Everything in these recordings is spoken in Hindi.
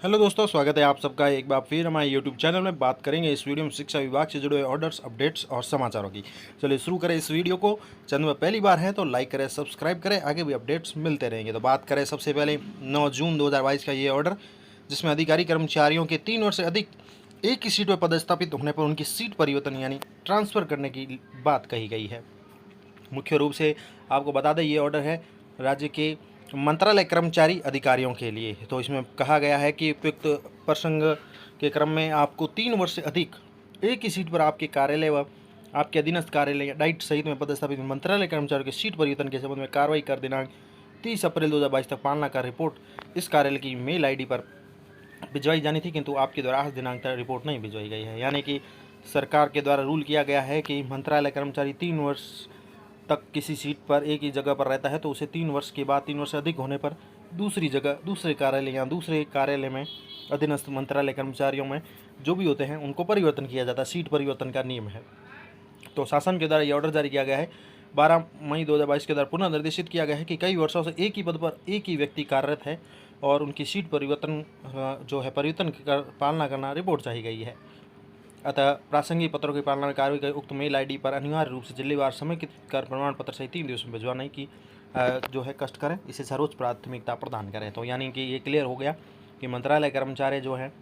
हेलो दोस्तों, स्वागत है आप सबका एक बार फिर हमारे यूट्यूब चैनल में। बात करेंगे इस वीडियो में शिक्षा विभाग से जुड़े ऑर्डर्स, अपडेट्स और समाचारों की। चलिए शुरू करें इस वीडियो को। चैनल में पहली बार है तो लाइक करें, सब्सक्राइब करें, आगे भी अपडेट्स मिलते रहेंगे। तो बात करें सबसे पहले 9 जून 2022 का ये ऑर्डर, जिसमें अधिकारी कर्मचारियों के 3 वर्ष से अधिक एक ही सीट पर पदस्थापित होने पर उनकी सीट परिवर्तन यानी ट्रांसफ़र करने की बात कही गई है। मुख्य रूप से आपको बता दें, ये ऑर्डर है राज्य के मंत्रालय कर्मचारी अधिकारियों के लिए। तो इसमें कहा गया है कि उपयुक्त प्रसंग के क्रम में आपको 3 वर्ष से अधिक एक ही सीट पर आपके कार्यालय व आपके अधीनस्थ कार्यालय या डाइट सहित में पदस्थापित मंत्रालय कर्मचारियों के सीट परिवर्तन के संबंध में कार्रवाई कर दिनांक 30 अप्रैल 2022 तक पालना का रिपोर्ट इस कार्यालय की मेल आईडी पर भिजवाई जानी थी, किंतु आपके द्वारा आज दिनांक तक रिपोर्ट नहीं भिजवाई गई है। यानी कि सरकार के द्वारा रूल किया गया है कि मंत्रालय कर्मचारी 3 वर्ष तक किसी सीट पर एक ही जगह पर रहता है तो उसे 3 वर्ष के बाद 3 वर्ष से अधिक होने पर दूसरी जगह, दूसरे कार्यालय या दूसरे कार्यालय में अधीनस्थ मंत्रालय कर्मचारियों में जो भी होते हैं उनको परिवर्तन किया जाता है। सीट परिवर्तन का नियम है। तो शासन के द्वारा ये ऑर्डर जारी किया गया है। 12 मई 2022 के द्वारा पुनः निर्देशित किया गया है कि कई वर्षों से एक ही पद पर एक ही व्यक्ति कार्यरत है और उनकी सीट परिवर्तन जो है परिवर्तन की पालना करना रिपोर्ट चाहिए गई है। अतः प्रासंगिक पत्रों की पालना में कार्रवाई कर उक्त मेल आईडी पर अनिवार्य रूप से जिलेवार समेकित कर प्रमाण पत्र सहित 3 दिवस में भिजवाने की जो है कष्ट करें, इसे सर्वोच्च प्राथमिकता प्रदान करें। तो यानी कि ये क्लियर हो गया कि मंत्रालय कर्मचारी जो हैं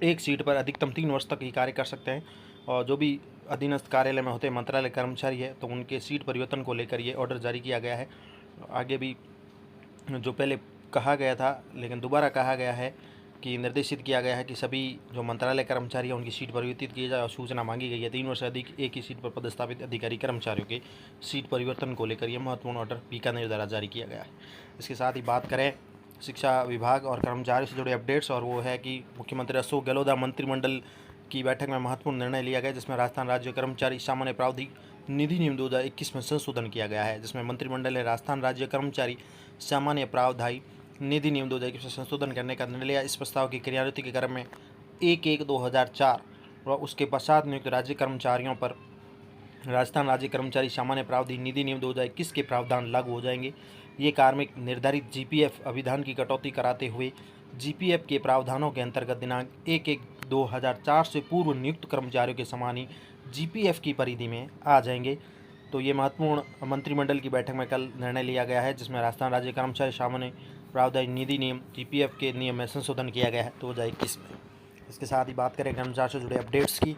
एक सीट पर अधिकतम 3 वर्ष तक ही कार्य कर सकते हैं और जो भी अधीनस्थ कार्यालय में होते हैं मंत्रालय कर्मचारी है तो उनके सीट परिवर्तन को लेकर ये ऑर्डर जारी किया गया है। आगे भी जो पहले कहा गया था लेकिन दोबारा कहा गया है कि निर्देशित किया गया है कि सभी जो मंत्रालय कर्मचारी हैं उनकी सीट परिवर्तित की जाए और सूचना मांगी गई है 3 वर्ष से अधिक एक ही सीट पर पदस्थापित अधिकारी कर्मचारियों के सीट परिवर्तन को लेकर यह महत्वपूर्ण ऑर्डर बीकानेर द्वारा जारी किया गया है। इसके साथ ही बात करें शिक्षा विभाग और कर्मचारियों से जुड़े अपडेट्स, और वो है कि मुख्यमंत्री अशोक गहलोत मंत्रिमंडल की बैठक में महत्वपूर्ण निर्णय लिया गया, जिसमें राजस्थान राज्य कर्मचारी सामान्य प्रावधान निधि नियम 2021 में संशोधन किया गया है। जिसमें मंत्रिमंडल ने राजस्थान राज्य कर्मचारी सामान्य प्रावधान निधि नियम 2021 में संशोधन करने का निर्णय लिया। इस प्रस्ताव की क्रियान्विति के क्रम में 1/1/2004 व उसके पश्चात नियुक्त राज्य कर्मचारियों पर राजस्थान राज्य कर्मचारी सामान्य प्रावधान निधि नियम 2021 के प्रावधान लागू हो जाएंगे। ये कार्मिक निर्धारित जीपीएफ अभिधान की कटौती कराते हुए जीपीएफ के प्रावधानों के अंतर्गत दिनांक 1/1/2004 से पूर्व नियुक्त कर्मचारियों के समान ही जीपीएफ की परिधि में आ जाएंगे। तो ये महत्वपूर्ण मंत्रिमंडल की बैठक में कल निर्णय लिया गया है, जिसमें राजस्थान राज्य कर्मचारी सामान्य प्रावधान निधि नियम जीपीएफ के नियम में संशोधन किया गया है 2021 में। इसके साथ ही बात करें कर्मचारी से जुड़े अपडेट्स की,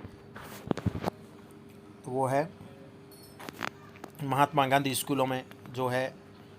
तो वो है महात्मा गांधी स्कूलों में जो है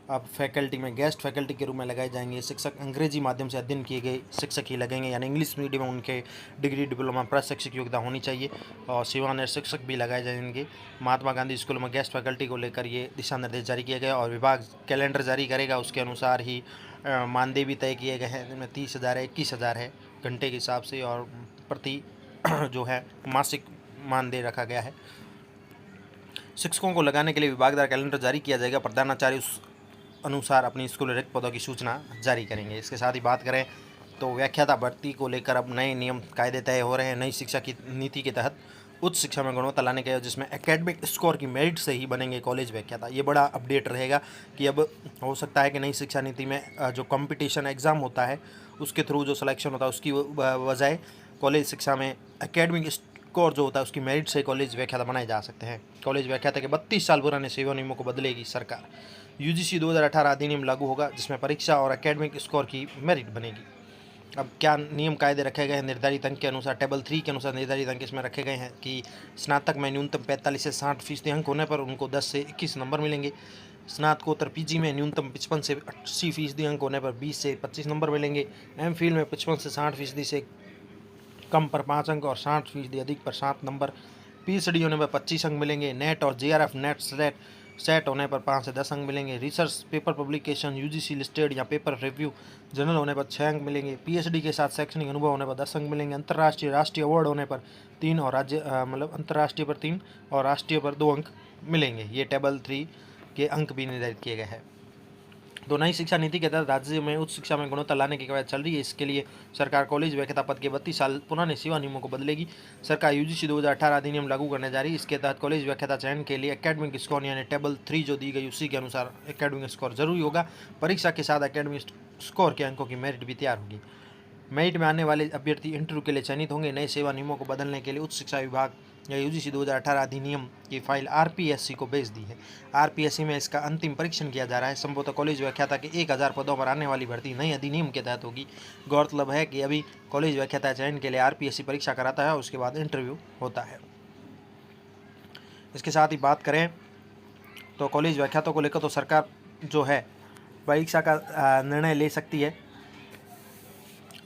अब फैकल्टी में गेस्ट फैकल्टी के रूप में लगाए जाएंगे शिक्षक। अंग्रेजी माध्यम से अध्ययन किए गए शिक्षक ही लगेंगे, यानी इंग्लिश मीडियम में उनके डिग्री डिप्लोमा प्रशिक्षक योग्यता होनी चाहिए और सेवानिवृत्त शिक्षक भी लगाए जाएंगे। महात्मा गांधी स्कूलों में गेस्ट फैकल्टी को लेकर ये दिशा निर्देश जारी किया गया और विभाग कैलेंडर जारी करेगा, उसके अनुसार ही मानदेय भी तय किए गए हैं, जिनमें 30,000 है, 21,000 है घंटे के हिसाब से और प्रति जो है मासिक मानदेय रखा गया है। शिक्षकों को लगाने के लिए विभाग द्वारा कैलेंडर जारी किया जाएगा। प्रधानाचार्य उस अनुसार अपनी स्कूल रिक्त पदों की सूचना जारी करेंगे। इसके साथ ही बात करें तो व्याख्याता भर्ती को लेकर अब नए नियम कायदे तय हो रहे हैं। नई शिक्षा की नीति के तहत उच्च शिक्षा में गुणवत्ता लाने के, जिसमें एकेडमिक स्कोर की मेरिट से ही बनेंगे कॉलेज व्याख्याता। ये बड़ा अपडेट रहेगा कि अब हो सकता है कि नई शिक्षा नीति में जो कंपटीशन एग्ज़ाम होता है उसके थ्रू जो सिलेक्शन होता है उसकी बजाय कॉलेज शिक्षा में एकेडमिक स्कोर जो होता है उसकी मेरिट से कॉलेज व्याख्याता बनाए जा सकते हैं। कॉलेज व्याख्याता के 32 साल पुराने सेवा नियमों को बदलेगी सरकार। यूजीसी 2018 अधिनियम लागू होगा, जिसमें परीक्षा और एकेडमिक स्कोर की मेरिट बनेगी। अब क्या नियम कायदे रखे गए हैं निर्धारित अंक के अनुसार, टेबल 3 के अनुसार निर्धारित अंक इसमें रखे गए हैं कि स्नातक में न्यूनतम 45 से 60% अंक होने पर उनको 10 से 21 नंबर मिलेंगे। स्नातकोत्तर पीजी में न्यूनतम 55 से 80% अंक होने पर 20 से 25 नंबर मिलेंगे। एमफिल में 55 से 60% से कम पर 5 अंक और 60% अधिक पर 7 नंबर। पीएचडी होने पर 25 अंक मिलेंगे। नेट और जेआरएफ नेट सेट होने पर 5 से 10 अंक मिलेंगे। Research paper publication UGC listed या पेपर रिव्यू जनरल होने पर 6 अंक मिलेंगे। पीएचडी के साथ शैक्षणिक अनुभव होने पर 10 अंक मिलेंगे। अंतर्राष्ट्रीय राष्ट्रीय अवार्ड होने पर 3 और अंतर्राष्ट्रीय पर 3 और राष्ट्रीय पर 2 अंक मिलेंगे। ये टेबल 3 के अंक भी निर्धारित किए गए हैं। तो नई शिक्षा नीति के तहत राज्य में उच्च शिक्षा में गुणवत्ता लाने की कवायद चल रही है। इसके लिए सरकार कॉलेज व्याख्याता पद के 32 साल पुराने सेवा नियमों को बदलेगी। सरकार यूजीसी 2018 अधिनियम लागू करने जा रही है। इसके तहत कॉलेज व्याख्याता चयन के लिए एकेडमिक स्कोर यानी टेबल 3 जो दी गई उसी के अनुसार एकेडमिक स्कोर जरूरी होगा। परीक्षा के साथ एकेडमिक स्कोर के अंकों की मेरिट भी तैयार होगी। मेरिट में आने वाले अभ्यर्थी इंटरव्यू के लिए चयनित होंगे। नए सेवा नियमों को बदलने के लिए उच्च शिक्षा विभाग या यूजीसी 2018 अधिनियम की फाइल आरपीएससी को भेज दी है। आरपीएससी में इसका अंतिम परीक्षण किया जा रहा है। संभवतः कॉलेज व्याख्याता के 1000 पदों पर आने वाली भर्ती नए अधिनियम के तहत होगी। गौरतलब है कि अभी कॉलेज व्याख्याता चयन के लिए आरपीएससी परीक्षा कराता है, उसके बाद इंटरव्यू होता है। इसके साथ ही बात करें तो कॉलेज व्याख्यातों को लेकर तो सरकार जो है परीक्षा का निर्णय ले सकती है।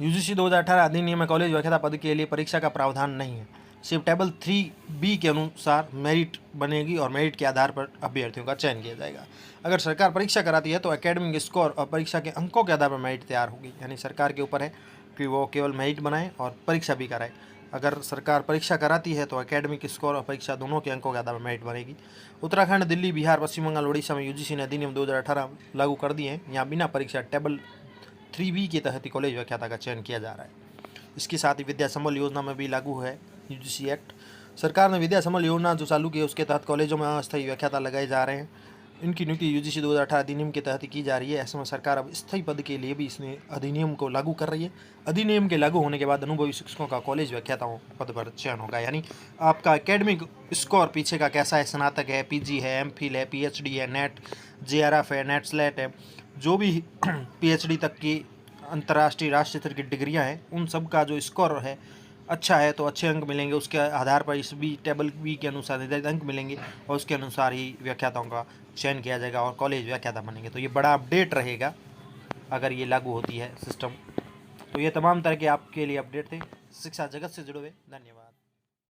यूजीसी 2018 अधिनियम में कॉलेज व्याख्याता पद के लिए परीक्षा का प्रावधान नहीं है। सिर्फ टेबल 3B के अनुसार मेरिट बनेगी और मेरिट के आधार पर अभ्यर्थियों का चयन किया जाएगा। अगर सरकार परीक्षा कराती है तो एकेडमिक स्कोर और परीक्षा के अंकों के आधार पर मेरिट तैयार होगी। यानी सरकार के ऊपर है कि वो केवल मेरिट बनाए और परीक्षा भी कराए। अगर सरकार परीक्षा कराती है तो एकेडमिक स्कोर और परीक्षा दोनों के अंकों के आधार पर मेरिट बनेगी। उत्तराखंड, दिल्ली, बिहार, पश्चिम बंगाल, उड़ीसा में यूजीसी ने अधिनियम 2018 लागू कर दिए हैं। यहाँ बिना परीक्षा टेबल 3B के तहत ही कॉलेज व्याख्याता का चयन किया जा रहा है। इसके साथ ही विद्या संबल योजना में भी लागू है यूजीसी एक्ट। सरकार ने विद्या संबल योजना जो चालू की है उसके तहत कॉलेजों में अस्थायी व्याख्याता लगाए जा रहे हैं। इनकी नियुक्ति यूजीसी 2018 अधिनियम के तहत ही की जा रही है। ऐसे में सरकार अब स्थायी पद के लिए भी इसने अधिनियम को लागू कर रही है। अधिनियम के लागू होने के बाद अनुभवी शिक्षकों का कॉलेज व्याख्याताओं पद पर चयन होगा। यानी आपका एकेडमिक स्कोर पीछे का कैसा है, स्नातक है, पीजी है, एमफिल है, पीएचडी है, नेट जेआरएफ है, नेट स्लेट है, जो भी पीएचडी तक की अंतर्राष्ट्रीय राष्ट्रीय स्तर की डिग्रियां हैं, उन सब का जो स्कोर है अच्छा है तो अच्छे अंक मिलेंगे। उसके आधार पर इस टेबल बी के अनुसार निर्धारित अंक मिलेंगे और उसके अनुसार ही व्याख्याताओं का चयन किया जाएगा और कॉलेज व्याख्याता बनेंगे। तो ये बड़ा अपडेट रहेगा अगर ये लागू होती है सिस्टम। तो ये तमाम तरह के आपके लिए अपडेट थे शिक्षा जगत से जुड़े हुए। धन्यवाद।